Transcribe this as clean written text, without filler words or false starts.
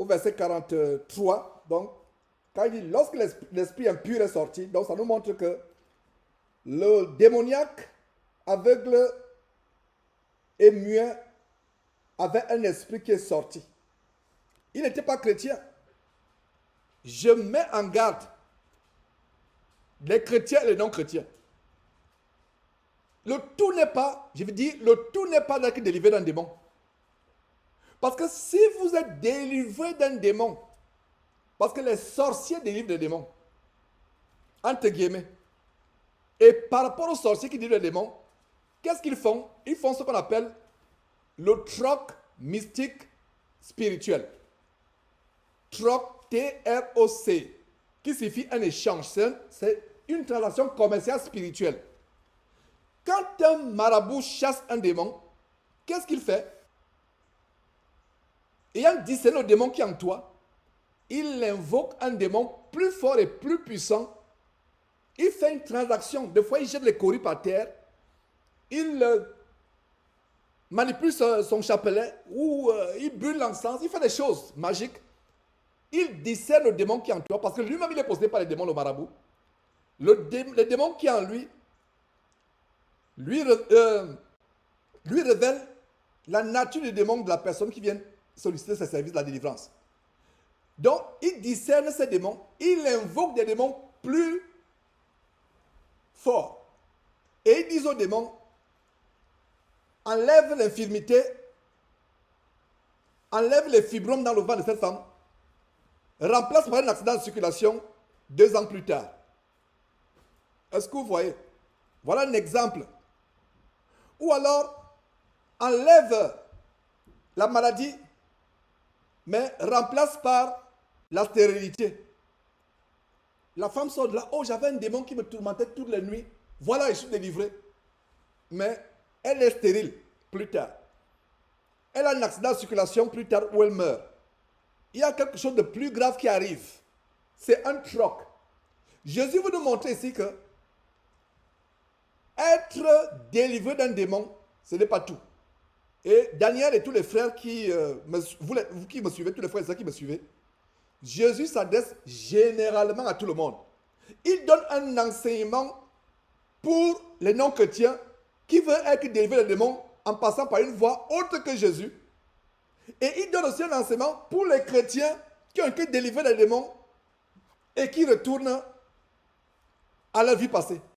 au verset 43. Donc, quand il dit, lorsque l'esprit impur est sorti, donc ça nous montre que le démoniaque, aveugle et muet avait un esprit qui est sorti. Il n'était pas chrétien. Je mets en garde les chrétiens et les non-chrétiens. Le tout n'est pas, je veux dire, le tout n'est pas d'être délivré d'un démon. Parce que si vous êtes délivré d'un démon, parce que les sorciers délivrent des démons, entre guillemets, et par rapport aux sorciers qui délivrent des démons, qu'est-ce qu'ils font? Ils font ce qu'on appelle le troc mystique spirituel. Troc, T-R-O-C, qui signifie un échange. C'est une transaction commerciale spirituelle. Quand un marabout chasse un démon, qu'est-ce qu'il fait? Ayant discerné le démon qui est en toi, il invoque un démon plus fort et plus puissant. Il fait une transaction. Des fois, il jette les coris par terre. Il manipule son chapelet ou il brûle l'encens. Il fait des choses magiques. Il discerne le démon qui est en toi parce que lui-même, il est possédé par les démons, le marabout. Le démon qui est en lui, lui révèle la nature du démon de la personne qui vient solliciter ses services de la délivrance. Donc, il discerne ces démons, il invoque des démons plus forts. Et il dit aux démons, enlève l'infirmité, enlève les fibromes dans le ventre de cette femme, remplace par un accident de circulation 2 ans plus tard. Est-ce que vous voyez? Voilà un exemple. Ou alors, enlève la maladie, mais remplace par la stérilité. La femme sort de là, oh, j'avais un démon qui me tourmentait toutes les nuits. Voilà, je suis délivré. Mais elle est stérile plus tard. Elle a un accident de circulation plus tard où elle meurt. Il y a quelque chose de plus grave qui arrive. C'est un troc. Jésus veut nous montrer ici que être délivré d'un démon, ce n'est pas tout. Et Daniel et tous les frères vous qui me suivez, tous les frères et sœurs qui me suivez, Jésus s'adresse généralement à tout le monde. Il donne un enseignement pour les non-chrétiens qui veulent être délivrés des démons en passant par une voie autre que Jésus. Et il donne aussi un enseignement pour les chrétiens qui ont été délivrés des démons et qui retournent à leur vie passée.